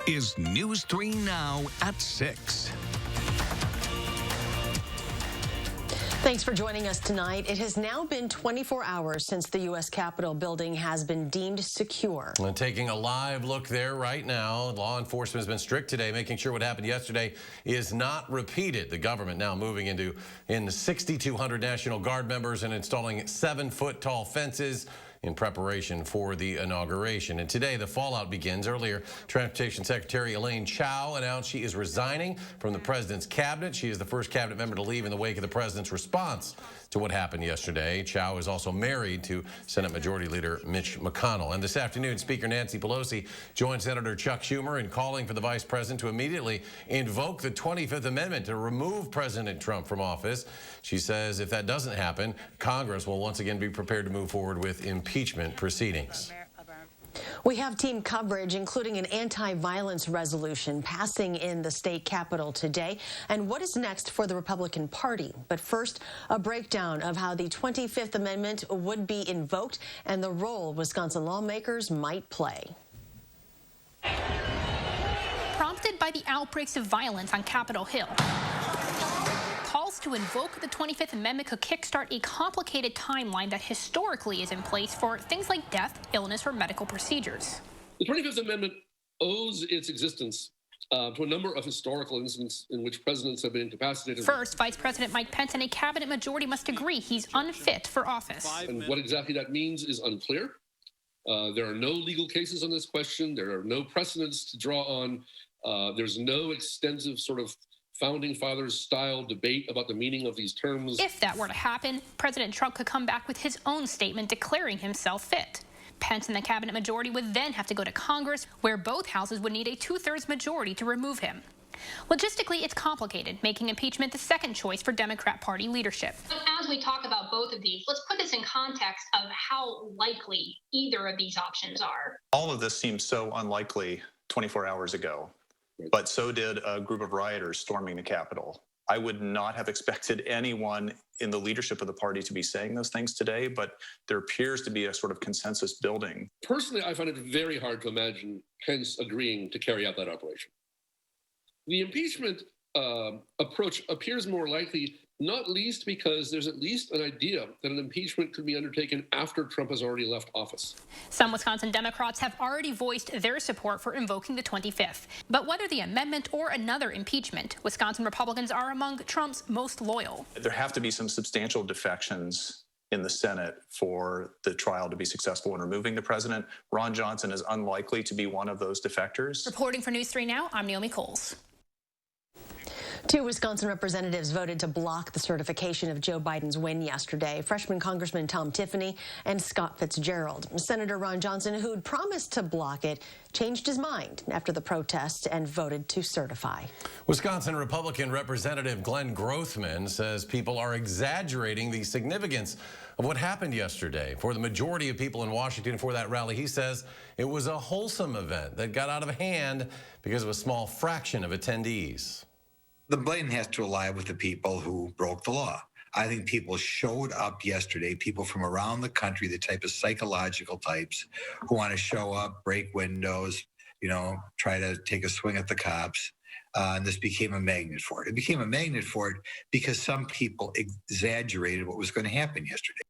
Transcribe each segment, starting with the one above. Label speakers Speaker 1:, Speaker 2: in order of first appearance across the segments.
Speaker 1: is News 3 Now at 6.
Speaker 2: Thanks for joining us tonight. It has now been 24 hours since the U.S. Capitol building has been deemed secure.
Speaker 3: And taking a live look there right now, law enforcement has been strict today, making sure what happened yesterday is not repeated. The government now moving in 6,200 National Guard members and installing 7-foot-tall fences in preparation for the inauguration. And today, the fallout begins. Earlier, Transportation Secretary Elaine Chao announced she is resigning from the president's cabinet. She is the first cabinet member to leave in the wake of the president's response to what happened yesterday. Chao is also married to Senate Majority Leader Mitch McConnell. And this afternoon, Speaker Nancy Pelosi joined Senator Chuck Schumer in calling for the vice president to immediately invoke the 25th Amendment to remove President Trump from office. She says if that doesn't happen, Congress will once again be prepared to move forward with impeachment proceedings.
Speaker 2: We have team coverage, including an anti-violence resolution passing in the state capitol today, and what is next for the Republican Party. But first, a breakdown of how the 25th Amendment would be invoked and the role Wisconsin lawmakers might play.
Speaker 4: Prompted by the outbreaks of violence on Capitol Hill, calls to invoke the 25th Amendment could kickstart a complicated timeline that historically is in place for things like death, illness, or medical procedures.
Speaker 5: The 25th Amendment owes its existence to a number of historical incidents in which presidents have been incapacitated.
Speaker 4: First, Vice President Mike Pence and a cabinet majority must agree he's unfit for office.
Speaker 5: And what exactly that means is unclear. There are no legal cases on this question. There are no precedents to draw on. There's no extensive sort of Founding Fathers style debate about the meaning of these terms.
Speaker 4: If that were to happen, President Trump could come back with his own statement declaring himself fit. Pence and the cabinet majority would then have to go to Congress, where both houses would need a 2/3 majority to remove him. Logistically, it's complicated, making impeachment the second choice for Democrat Party leadership.
Speaker 6: As we talk about both of these, let's put this in context of how likely either of these options are.
Speaker 7: All of this seemed so unlikely 24 hours ago. But so did a group of rioters storming the Capitol. I would not have expected anyone in the leadership of the party to be saying those things today, but there appears to be a sort of consensus building.
Speaker 5: Personally, I find it very hard to imagine Pence agreeing to carry out that operation. The impeachment approach appears more likely, not least because there's at least an idea that an impeachment could be undertaken after Trump has already left office.
Speaker 4: Some Wisconsin Democrats have already voiced their support for invoking the 25th. But whether the amendment or another impeachment, Wisconsin Republicans are among Trump's most loyal.
Speaker 7: There have to be some substantial defections in the Senate for the trial to be successful in removing the president. Ron Johnson is unlikely to be one of those defectors.
Speaker 4: Reporting for News 3 Now, I'm Naomi Coles.
Speaker 2: 2 Wisconsin representatives voted to block the certification of Joe Biden's win yesterday. Freshman Congressman Tom Tiffany and Scott Fitzgerald. Senator Ron Johnson, who'd promised to block it, changed his mind after the protest and voted to certify.
Speaker 3: Wisconsin Republican Representative Glenn Grothman says people are exaggerating the significance of what happened yesterday. For the majority of people in Washington for that rally, he says it was a wholesome event that got out of hand because of a small fraction of attendees.
Speaker 8: The blame has to lie with the people who broke the law. I think people showed up yesterday, people from around the country, the type of psychological types who want to show up, break windows, try to take a swing at the cops. And this became a magnet for it. It became a magnet for it because some people exaggerated what was going to happen yesterday.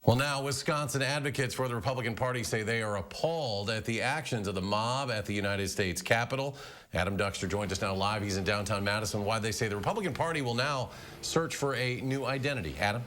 Speaker 3: Well, now Wisconsin advocates for the Republican Party say they are appalled at the actions of the mob at the United States Capitol. Adam Duxter joins us now live. He's in downtown Madison. Why they say the Republican Party will now search for a new identity. Adam?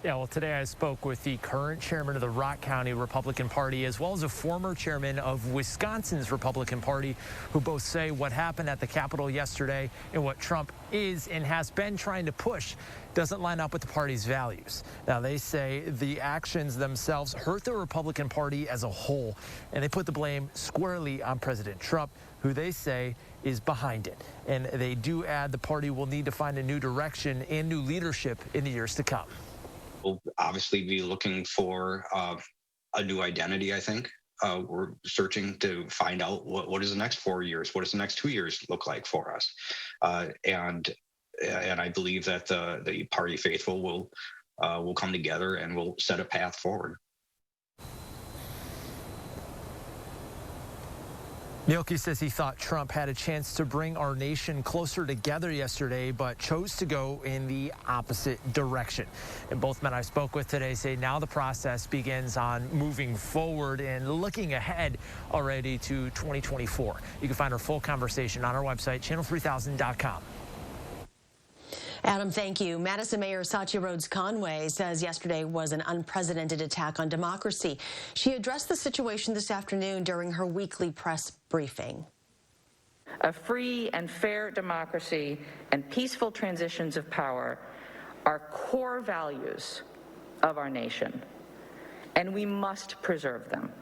Speaker 9: Yeah, well, today I spoke with the current chairman of the Rock County Republican Party, as well as a former chairman of Wisconsin's Republican Party, who both say what happened at the Capitol yesterday and what Trump is and has been trying to push doesn't line up with the party's values. Now, they say the actions themselves hurt the Republican Party as a whole, and they put the blame squarely on President Trump, who they say is behind it. And they do add the party will need to find a new direction and new leadership in the years to come.
Speaker 10: We'll obviously be looking for a new identity, I think. We're searching to find out what is the next 4 years, what does the next 2 years look like for us. And I believe that the party faithful will come together and will set a path forward.
Speaker 9: Mielke says he thought Trump had a chance to bring our nation closer together yesterday, but chose to go in the opposite direction. And both men I spoke with today say now the process begins on moving forward and looking ahead already to 2024. You can find our full conversation on our website, channel3000.com.
Speaker 2: Adam, thank you. Madison Mayor Satya Rhodes Conway says yesterday was an unprecedented attack on democracy. She addressed the situation this afternoon during her weekly press briefing.
Speaker 11: A free and fair democracy and peaceful transitions of power are core values of our nation, and we must preserve them.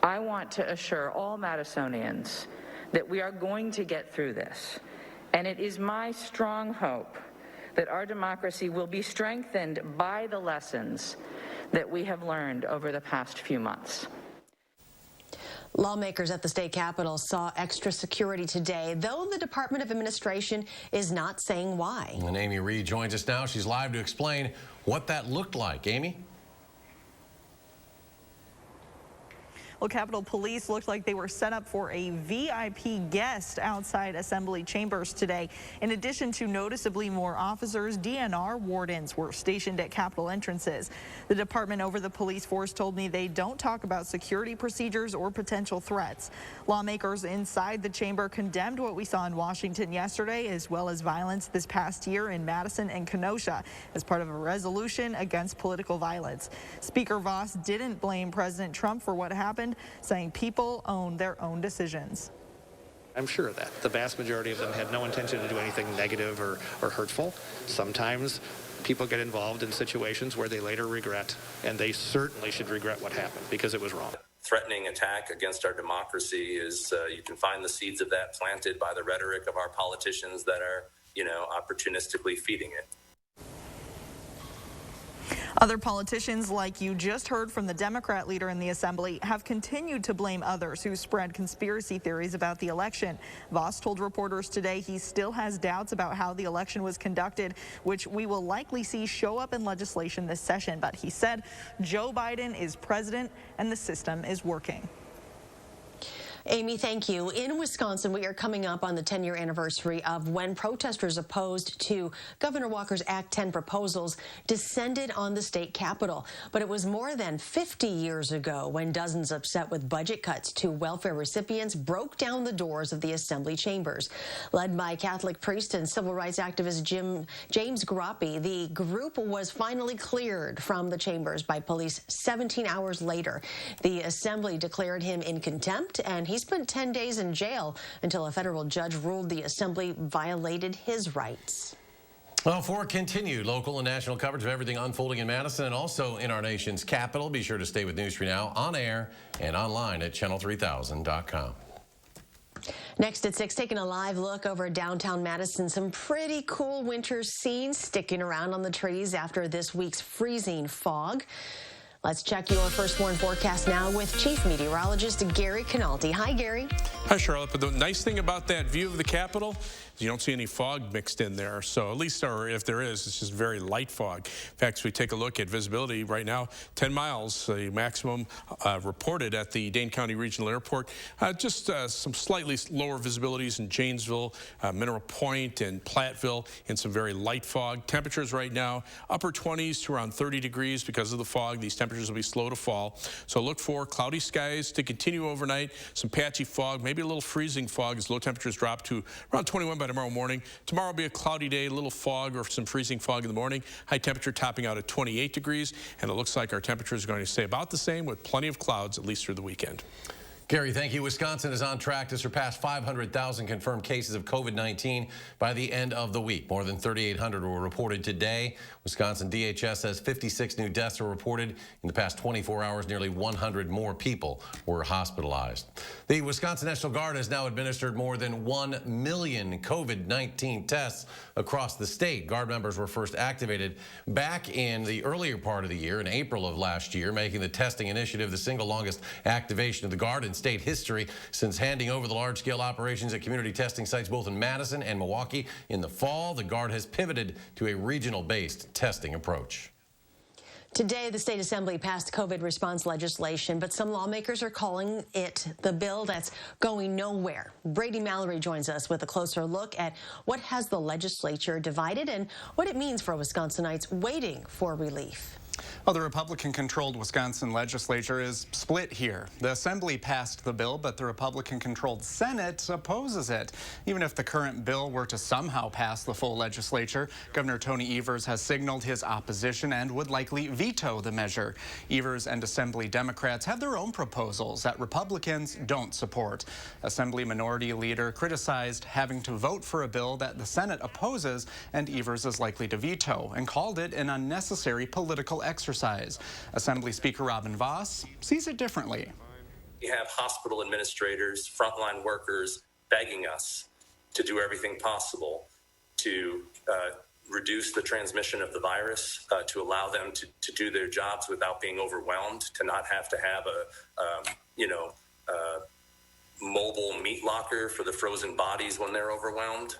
Speaker 11: I want to assure all Madisonians that we are going to get through this, and it is my strong hope that our democracy will be strengthened by the lessons that we have learned over the past few months.
Speaker 2: Lawmakers at the state capitol saw extra security today, though the Department of Administration is not saying why.
Speaker 3: And Amy Reed joins us now. She's live to explain what that looked like. Amy?
Speaker 12: Well, Capitol Police looked like they were set up for a VIP guest outside Assembly chambers today. In addition to noticeably more officers, DNR wardens were stationed at Capitol entrances. The department over the police force told me they don't talk about security procedures or potential threats. Lawmakers inside the chamber condemned what we saw in Washington yesterday, as well as violence this past year in Madison and Kenosha, as part of a resolution against political violence. Speaker Voss didn't blame President Trump for what happened, saying people own their own decisions.
Speaker 13: I'm sure of that. The vast majority of them had no intention to do anything negative or hurtful. Sometimes people get involved in situations where they later regret, and they certainly should regret what happened because it was wrong.
Speaker 14: Threatening attack against our democracy is, you can find the seeds of that planted by the rhetoric of our politicians that are, opportunistically feeding it.
Speaker 12: Other politicians, like you just heard from the Democrat leader in the assembly, have continued to blame others who spread conspiracy theories about the election. Voss told reporters today he still has doubts about how the election was conducted, which we will likely see show up in legislation this session. But he said Joe Biden is president and the system is working.
Speaker 2: Amy, thank you. In Wisconsin, we are coming up on the 10-year anniversary of when protesters opposed to Governor Walker's Act 10 proposals descended on the state capitol. But it was more than 50 years ago when dozens upset with budget cuts to welfare recipients broke down the doors of the assembly chambers. Led by Catholic priest and civil rights activist James Grappi, the group was finally cleared from the chambers by police 17 hours later. The assembly declared him in contempt, and he spent 10 days in jail until a federal judge ruled the assembly violated his rights.
Speaker 3: Well, for continued local and national coverage of everything unfolding in Madison and also in our nation's capital, be sure to stay with News 3 Now on air and online at channel3000.com.
Speaker 2: Next at 6, taking a live look over downtown Madison. Some pretty cool winter scenes sticking around on the trees after this week's freezing fog. Let's check your first warn forecast now with Chief Meteorologist Gary Canaldi. Hi, Gary.
Speaker 15: Hi, Charlotte. But the nice thing about that view of the Capitol is you don't see any fog mixed in there. So at least, or if there is, it's just very light fog. In fact, as we take a look at visibility right now, 10 miles, the maximum reported at the Dane County Regional Airport. Just some slightly lower visibilities in Janesville, Mineral Point, and Platteville, and some very light fog. Temperatures right now, upper 20s to around 30 degrees because of the fog. These temperatures will be slow to fall. So look for cloudy skies to continue overnight, some patchy fog, maybe a little freezing fog as low temperatures drop to around 21 by tomorrow morning. Tomorrow will be a cloudy day, a little fog or some freezing fog in the morning. High temperature topping out at 28 degrees. And it looks like our temperatures are going to stay about the same with plenty of clouds, at least through the weekend.
Speaker 3: Gary, thank you. Wisconsin is on track to surpass 500,000 confirmed cases of COVID-19 by the end of the week. More than 3,800 were reported today. Wisconsin DHS says 56 new deaths were reported. In the past 24 hours, nearly 100 more people were hospitalized. The Wisconsin National Guard has now administered more than 1 million COVID-19 tests across the state. Guard members were first activated back in the earlier part of the year, in April of last year, making the testing initiative the single longest activation of the Guard in state history since handing over the large-scale operations at community testing sites both in Madison and Milwaukee. In the fall, the Guard has pivoted to a regional-based testing approach.
Speaker 2: Today, the state assembly passed COVID response legislation, but some lawmakers are calling it the bill that's going nowhere. Brady Mallory joins us with a closer look at what has the legislature divided and what it means for Wisconsinites waiting for relief.
Speaker 16: Well, the Republican-controlled Wisconsin legislature is split here. The Assembly passed the bill, but the Republican-controlled Senate opposes it. Even if the current bill were to somehow pass the full legislature, Governor Tony Evers has signaled his opposition and would likely veto the measure. Evers and Assembly Democrats have their own proposals that Republicans don't support. Assembly Minority Leader criticized having to vote for a bill that the Senate opposes and Evers is likely to veto, and called it an unnecessary political exercise. Assembly Speaker Robin Voss sees it differently.
Speaker 14: You have hospital administrators, frontline workers begging us to do everything possible to reduce the transmission of the virus, to allow them to do their jobs without being overwhelmed, to not have to have a mobile meat locker for the frozen bodies when they're overwhelmed,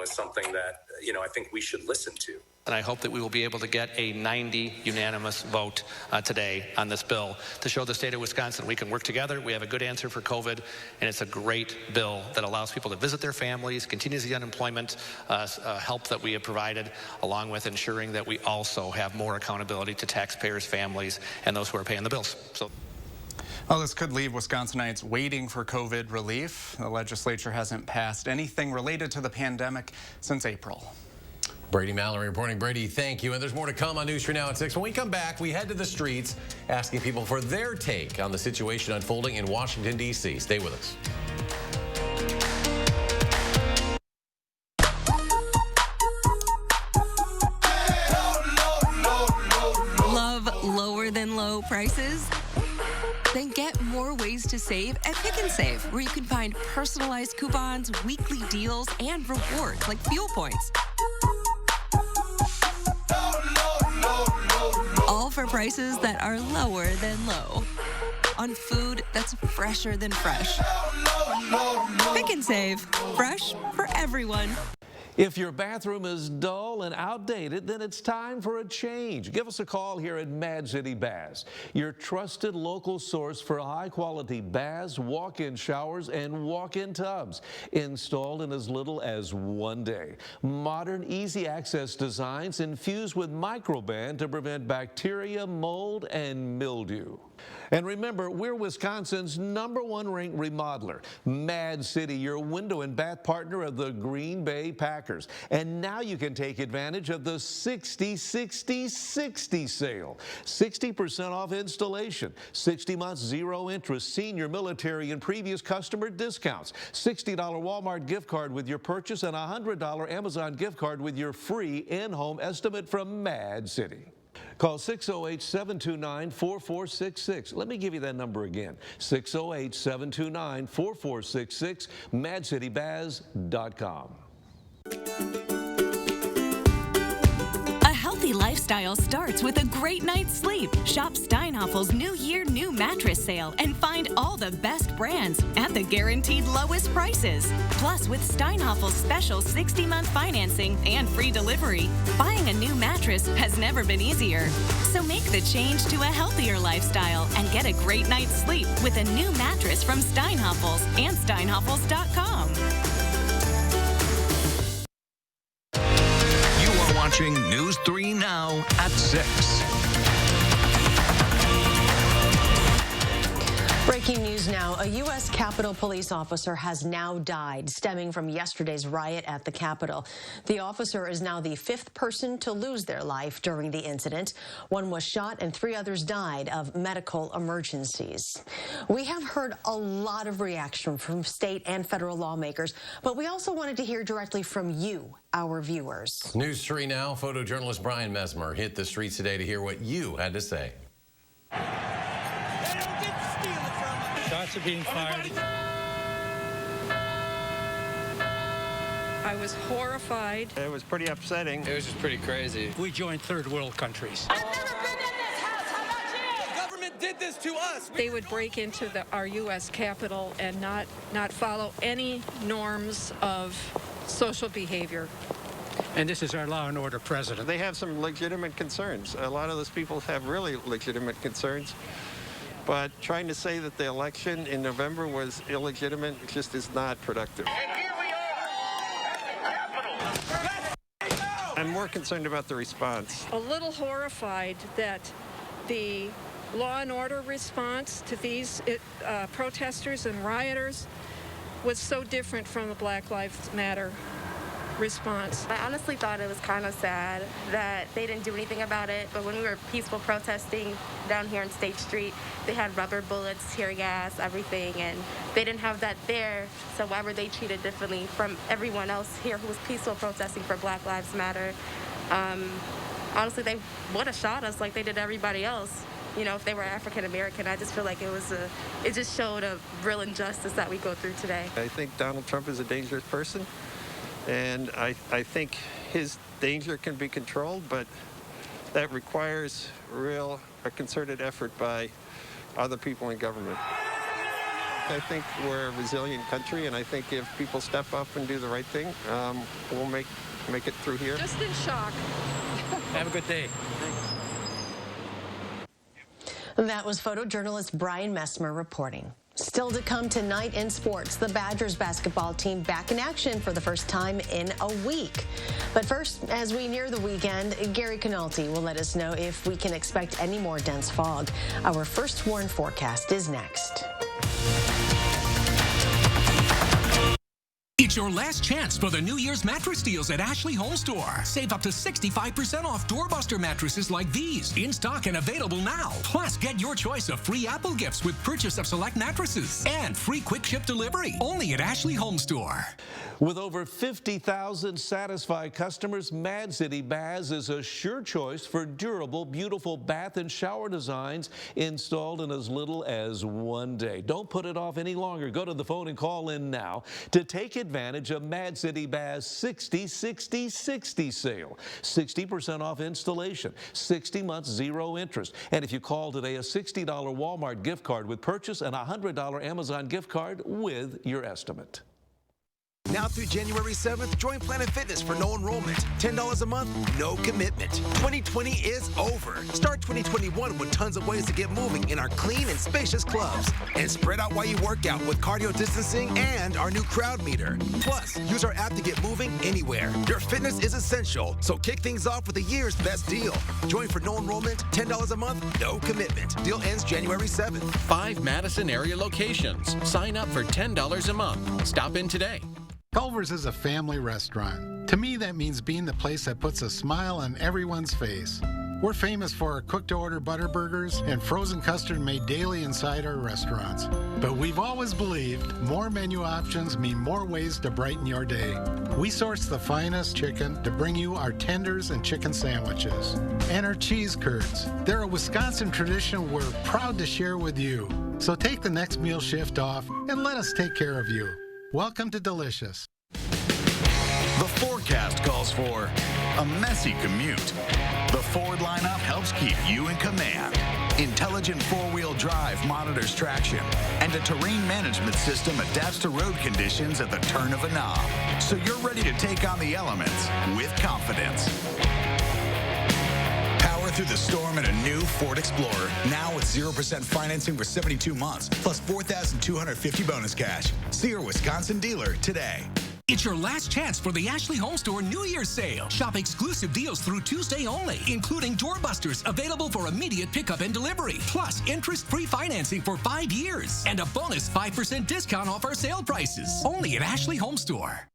Speaker 14: is something that, I think we should listen to.
Speaker 17: And I hope that we will be able to get a 90 unanimous vote today on this bill to show the state of Wisconsin we can work together. We have a good answer for COVID, and it's a great bill that allows people to visit their families, continues the unemployment help that we have provided, along with ensuring that we also have more accountability to taxpayers, families, and those who are paying the bills.
Speaker 16: Well, this could leave Wisconsinites waiting for COVID relief. The legislature hasn't passed anything related to the pandemic since April.
Speaker 3: Brady Mallory reporting. Brady, thank you. And there's more to come on News 3 Now at 6. When we come back, we head to the streets asking people for their take on the situation unfolding in Washington, D.C. Stay with us.
Speaker 18: Love lower than low prices? Then get more ways to save at Pick and Save, where you can find personalized coupons, weekly deals, and rewards like fuel points. All for prices that are lower than low. On food that's fresher than fresh. Pick and Save. Fresh for everyone.
Speaker 19: If your bathroom is dull and outdated, then it's time for a change. Give us a call here at Mad City Baths, your trusted local source for high-quality baths, walk-in showers, and walk-in tubs, installed in as little as 1 day. Modern, easy-access designs infused with microban to prevent bacteria, mold, and mildew. And remember, we're Wisconsin's #1 ranked remodeler. Mad City, your window and bath partner of the Green Bay Packers. And now you can take advantage of the 60-60-60 sale. 60% off installation, 60 months zero interest, senior, military, and previous customer discounts, $60 Walmart gift card with your purchase, and a $100 Amazon gift card with your free in-home estimate from Mad City. Call 608-729-4466. Let me give you that number again, 608-729-4466, madcitybaths.com.
Speaker 18: A healthy lifestyle starts with a great night's sleep. Shop Steinhoffel's New Year New Mattress Sale and find all the best brands at the guaranteed lowest prices. Plus, with Steinhoffel's special 60-month financing and free delivery, buying a new mattress has never been easier. So make the change to a healthier lifestyle and get a great night's sleep with a new mattress from Steinhoffel's and Steinhoffels.com.
Speaker 1: Watching News 3 Now at 6.
Speaker 2: Breaking news now. A U.S. Capitol Police officer has now died, stemming from yesterday's riot at the Capitol. The officer is now the 5th person to lose their life during the incident. 1 was shot and 3 others died of medical emergencies. We have heard a lot of reaction from state and federal lawmakers, but we also wanted to hear directly from you, our viewers.
Speaker 3: News 3 Now, photojournalist Brian Mesmer hit the streets today to hear what you had to say.
Speaker 20: Shots are being fired.
Speaker 21: I was horrified.
Speaker 22: It was pretty upsetting.
Speaker 20: It was just pretty crazy. We joined third world countries.
Speaker 21: I've never been in this house. How about you?
Speaker 22: The government did this to us.
Speaker 21: They would break into our U.S. Capitol and not follow any norms of social behavior.
Speaker 20: And this is our law and order president.
Speaker 22: They have some legitimate concerns. A lot of those people have really legitimate concerns. But trying to say that the election in November was illegitimate just is not productive. I'm more concerned about the response.
Speaker 21: A little horrified that the law and order response to these protesters and rioters was so different from the Black Lives Matter response.
Speaker 5: I honestly thought it was kind of sad that they didn't do anything about it, but when we were peaceful protesting down here on State Street, they had rubber bullets, tear gas, everything, and they didn't have that there, so why were they treated differently from everyone else here who was peaceful protesting for Black Lives Matter? Honestly, they would have shot us like they did everybody else. You know, if they were African American, I just feel like it just showed a real injustice that we go through today.
Speaker 22: I think Donald Trump is a dangerous person. And I think his danger can be controlled, but that requires a concerted effort by other people in government. I think we're a resilient country, and I think if people step up and do the right thing, we'll make it through here.
Speaker 21: Just in shock.
Speaker 20: Have a good day.
Speaker 2: That was photojournalist Brian Messmer reporting. Still to come tonight in sports, the Badgers basketball team back in action for the first time in a week. But first, as we near the weekend, Gary Canalti will let us know if we can expect any more dense fog. Our first warned forecast is next.
Speaker 6: It's your last chance for the New Year's mattress deals at Ashley HOMESTORE. Save up to 65% off doorbuster mattresses like these, in stock and available now. Plus, get your choice of free Apple gifts with purchase of select mattresses and free quick ship delivery, only at Ashley HOMESTORE.
Speaker 19: With over 50,000 satisfied customers, Mad City Baths is a sure choice for durable, beautiful bath and shower designs installed in as little as 1 day. Don't put it off any longer. Go to the phone and call in now to take advantage of Mad City Baths 60-60-60 sale. 60% off installation, 60 months, 0 interest. And if you call today, a $60 Walmart gift card with purchase and a $100 Amazon gift card with your estimate.
Speaker 23: Now through January 7th, join Planet Fitness for no enrollment. $10 a month, no commitment. 2020 is over. Start 2021 with tons of ways to get moving in our clean and spacious clubs. And spread out while you work out with cardio distancing and our new crowd meter. Plus, use our app to get moving anywhere. Your fitness is essential, so kick things off with the year's best deal. Join for no enrollment, $10 a month, no commitment. Deal ends January 7th.
Speaker 24: 5 Madison area locations. Sign up for $10 a month. Stop in today.
Speaker 25: Culver's is a family restaurant. To me, that means being the place that puts a smile on everyone's face. We're famous for our cooked-to-order butter burgers and frozen custard made daily inside our restaurants. But we've always believed more menu options mean more ways to brighten your day. We source the finest chicken to bring you our tenders and chicken sandwiches. And our cheese curds. They're a Wisconsin tradition we're proud to share with you. So take the next meal shift off and let us take care of you. Welcome to Delicious.
Speaker 26: The forecast calls for a messy commute. The Ford lineup helps keep you in command. Intelligent four-wheel drive monitors traction, and a terrain management system adapts to road conditions at the turn of a knob. So you're ready to take on the elements with confidence. Power through the storm in a new Ford Explorer, now with 0% financing for 72 months, plus $4,250 bonus cash. See your Wisconsin dealer today.
Speaker 6: It's your last chance for the Ashley HOMESTORE New Year's sale. Shop exclusive deals through Tuesday only, including doorbusters available for immediate pickup and delivery, plus interest-free financing for 5 years, and a bonus 5% discount off our sale prices. Only at Ashley HOMESTORE.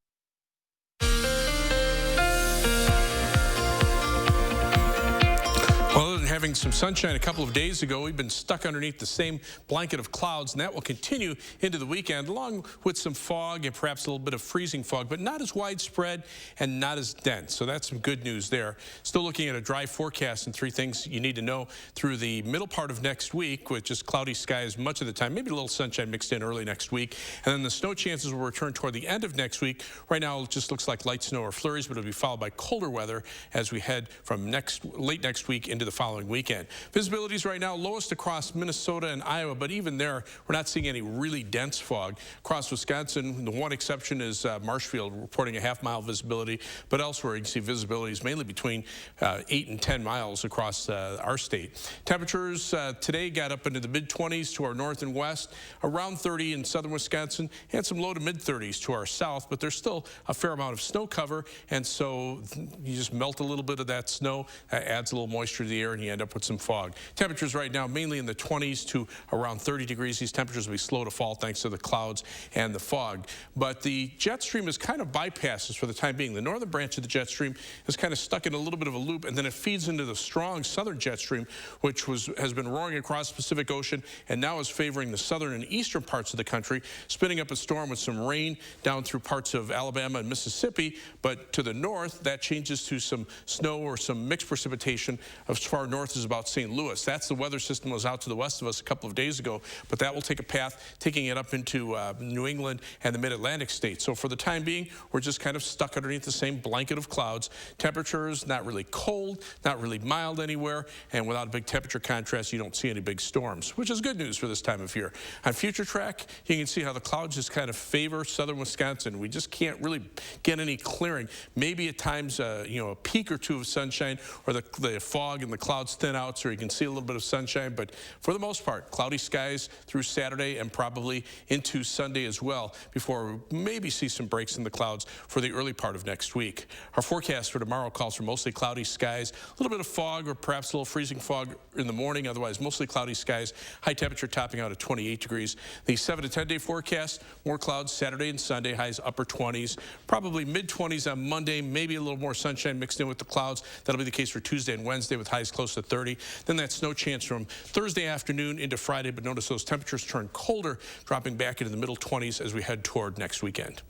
Speaker 15: Well, other than having some sunshine a couple of days ago, we've been stuck underneath the same blanket of clouds, and that will continue into the weekend, along with some fog and perhaps a little bit of freezing fog, but not as widespread and not as dense. So that's some good news there. Still looking at a dry forecast and 3 things you need to know through the middle part of next week, with just cloudy skies much of the time, maybe a little sunshine mixed in early next week. And then the snow chances will return toward the end of next week. Right now, it just looks like light snow or flurries, but it'll be followed by colder weather as we head from late next week into the following following weekend. Visibilities right now lowest across Minnesota and Iowa, but even there, we're not seeing any really dense fog. Across Wisconsin, the one exception is Marshfield, reporting a half-mile visibility, but elsewhere you can see visibilities mainly between 8 and 10 miles across our state. Temperatures today got up into the mid-20s to our north and west, around 30 in southern Wisconsin, and some low to mid-30s to our south, but there's still a fair amount of snow cover, and so you just melt a little bit of that snow, adds a little moisture to the air, and you end up with some fog. Temperatures right now mainly in the 20s to around 30 degrees. These temperatures will be slow to fall thanks to the clouds and the fog. But the jet stream is kind of bypasses for the time being. The northern branch of the jet stream is kind of stuck in a little bit of a loop, and then it feeds into the strong southern jet stream, which has been roaring across the Pacific Ocean and now is favoring the southern and eastern parts of the country, spinning up a storm with some rain down through parts of Alabama and Mississippi. But to the north, that changes to some snow or some mixed precipitation as far north as about St. Louis. That's the weather system that was out to the west of us a couple of days ago, but that will take a path, taking it up into New England and the mid-Atlantic states. So for the time being, we're just kind of stuck underneath the same blanket of clouds. Temperatures not really cold, not really mild anywhere, and without a big temperature contrast, you don't see any big storms, which is good news for this time of year. On Future Track, you can see how the clouds just kind of favor southern Wisconsin. We just can't really get any clearing. Maybe at times, you know, a peak or two of sunshine, or the fog and the clouds thin out so you can see a little bit of sunshine, but for the most part, cloudy skies through Saturday and probably into Sunday as well, before we maybe see some breaks in the clouds for the early part of next week. Our forecast for tomorrow calls for mostly cloudy skies, a little bit of fog or perhaps a little freezing fog in the morning, otherwise mostly cloudy skies, high temperature topping out at 28 degrees. The 7 to 10 day forecast, more clouds Saturday and Sunday, highs upper 20s, probably mid-20s on Monday, maybe a little more sunshine mixed in with the clouds. That'll be the case for Tuesday and Wednesday with highs close to 30. Then that snow chance from Thursday afternoon into Friday, but notice those temperatures turn colder, dropping back into the middle 20s as we head toward next weekend.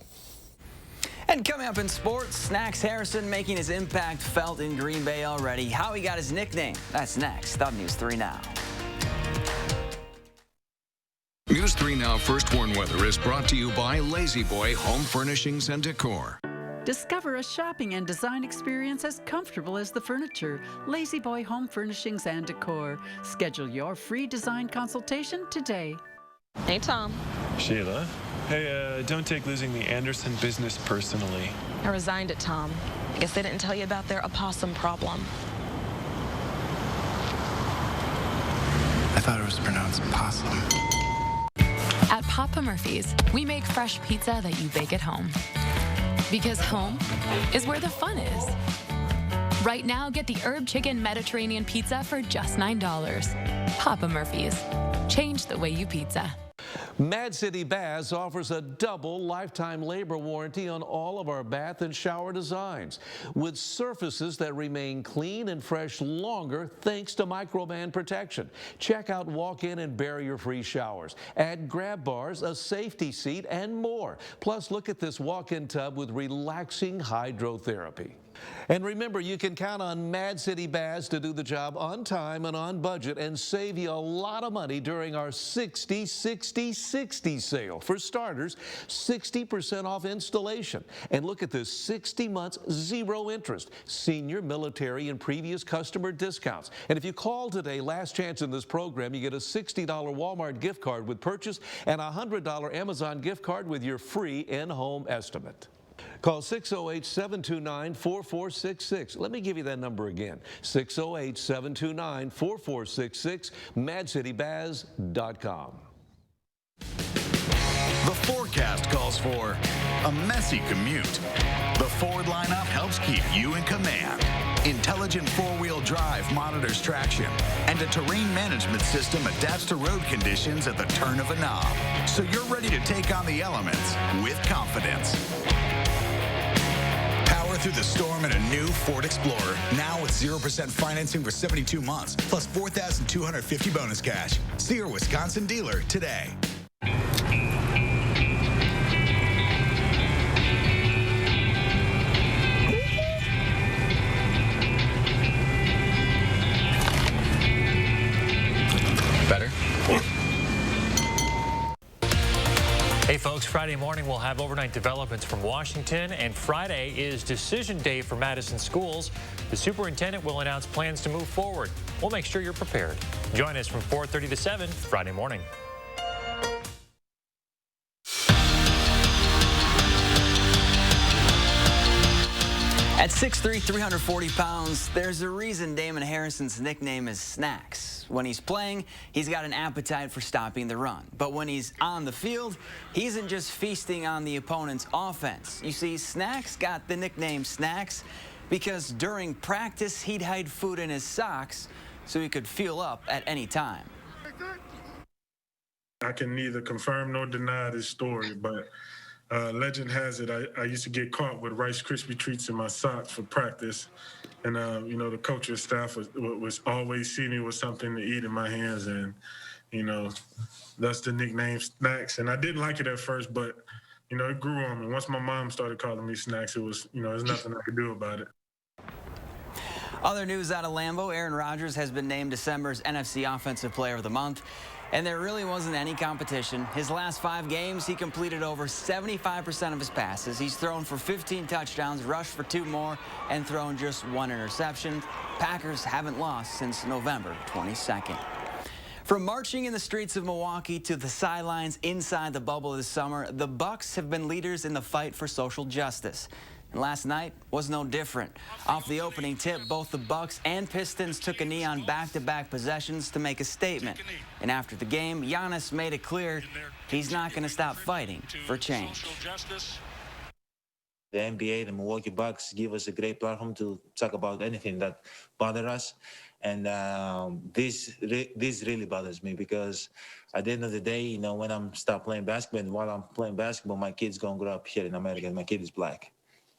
Speaker 4: And coming up in sports, Snacks Harrison making his impact felt in Green Bay already. How he got his nickname, that's next on News 3 Now.
Speaker 1: News 3 Now First Warn Weather is brought to you by Lazy Boy Home Furnishings and Decor.
Speaker 7: Discover a shopping and design experience as comfortable as the furniture. Lazy Boy Home Furnishings and Decor. Schedule your free design consultation today.
Speaker 8: Hey, Tom.
Speaker 9: Sheila. Hey, don't take losing the Anderson business personally.
Speaker 8: I resigned it, Tom. I guess they didn't tell you about their opossum problem.
Speaker 10: I thought it was pronounced possum.
Speaker 11: At Papa Murphy's, we make fresh pizza that you bake at home. Because home is where the fun is. Right now, get the Herb Chicken Mediterranean Pizza for just $9. Papa Murphy's. Change the way you pizza.
Speaker 19: Mad City Baths offers a double lifetime labor warranty on all of our bath and shower designs, with surfaces that remain clean and fresh longer thanks to Microban protection. Check out walk-in and barrier-free showers. Add grab bars, a safety seat, and more. Plus, look at this walk-in tub with relaxing hydrotherapy. And remember, you can count on Mad City Baths to do the job on time and on budget and save you a lot of money during our 60-60-60 sale. For starters, 60% off installation. And look at this, 60 months, 0 interest. Senior, military, and previous customer discounts. And if you call today, last chance in this program, you get a $60 Walmart gift card with purchase and a $100 Amazon gift card with your free in-home estimate. Call 608-729-4466. Let me give you that number again, 608-729-4466, madcitybaths.com.
Speaker 26: The forecast calls for a messy commute. The Ford lineup helps keep you in command. Intelligent four-wheel drive monitors traction, and a terrain management system adapts to road conditions at the turn of a knob. So you're ready to take on the elements with confidence.
Speaker 27: Power through the storm in a new Ford Explorer, now with 0% financing for 72 months, plus $4,250 bonus cash. See your Wisconsin dealer today.
Speaker 26: Better?
Speaker 3: Hey folks, Friday morning we'll have overnight developments from Washington, and Friday is decision day for Madison schools. The superintendent will announce plans to move forward. We'll make sure you're prepared. Join us from 4:30 to 7 Friday morning.
Speaker 4: At 6'3", 340 pounds, there's a reason Damon Harrison's nickname is Snacks. When he's playing, he's got an appetite for stopping the run. But when he's on the field, he isn't just feasting on the opponent's offense. You see, Snacks got the nickname Snacks because during practice, he'd hide food in his socks so he could fuel up at any time.
Speaker 12: I can neither confirm nor deny this story, but legend has it, I used to get caught with Rice Krispie treats in my socks for practice. And, you know, the coach and staff was always see me with something to eat in my hands. And, you know, that's the nickname Snacks. And I didn't like it at first, but, you know, it grew on me. Once my mom started calling me Snacks, it was, you know, there's nothing I could do about it.
Speaker 4: Other news out of Lambeau, Aaron Rodgers has been named December's NFC Offensive Player of the Month. And there really wasn't any competition. His last 5 games, he completed over 75% of his passes. He's thrown for 15 touchdowns, rushed for 2 more, and thrown just 1 interception. Packers haven't lost since November 22nd. From marching in the streets of Milwaukee to the sidelines inside the bubble this summer, the Bucks have been leaders in the fight for social justice. And last night was no different. Off the opening tip, both the Bucks and Pistons took a knee on back-to-back possessions to make a statement. And after the game, Giannis made it clear he's not going to stop fighting for change.
Speaker 13: The NBA, the Milwaukee Bucks, give us a great platform to talk about anything that bothers us. And this really bothers me because at the end of the day, you know, when I'm stop playing basketball, and while I'm playing basketball, my kid's going to grow up here in America, and my kid is black.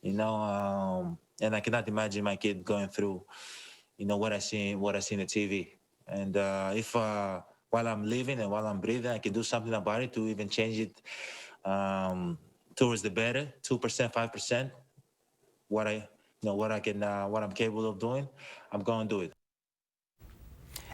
Speaker 13: You know, and I cannot imagine my kid going through, you know, what I see on the TV. And if while I'm living and while I'm breathing, I can do something about it to even change it towards the better, 2%, 5%. What I'm capable of doing, I'm going to do it.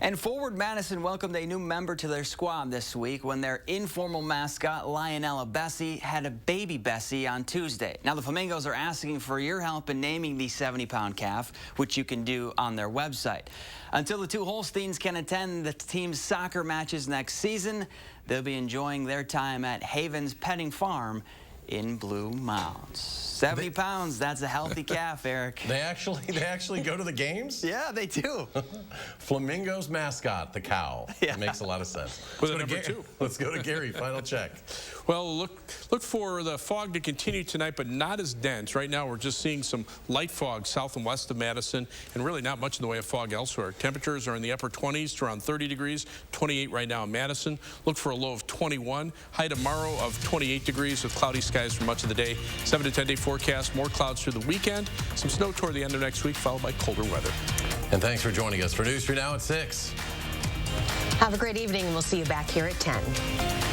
Speaker 4: And forward Madison welcomed a new member to their squad this week when their informal mascot, Lionella Bessie, had a baby Bessie on Tuesday. Now, the Flamingos are asking for your help in naming the 70-pound calf, which you can do on their website. Until the 2 Holsteins can attend the team's soccer matches next season, they'll be enjoying their time at Haven's Petting Farm in Blue Mounds. 70 pounds, that's a healthy calf, Eric.
Speaker 14: They actually go to the games?
Speaker 4: Yeah, they do.
Speaker 14: Flamingo's mascot, the cow.
Speaker 4: Yeah.
Speaker 14: Makes a lot of sense.
Speaker 15: Let's
Speaker 14: go to Gary, final check.
Speaker 15: Well, look for the fog to continue tonight, but not as dense. Right now, we're just seeing some light fog south and west of Madison, and really not much in the way of fog elsewhere. Temperatures are in the upper 20s to around 30 degrees, 28 right now in Madison. Look for a low of 21. High tomorrow of 28 degrees with cloudy skies for much of the day. 7 to 10 day forecast, more clouds through the weekend. Some snow toward the end of next week, followed by colder weather.
Speaker 14: And thanks for joining us for News 3 Now at 6.
Speaker 2: Have a great evening, and we'll see you back here at 10.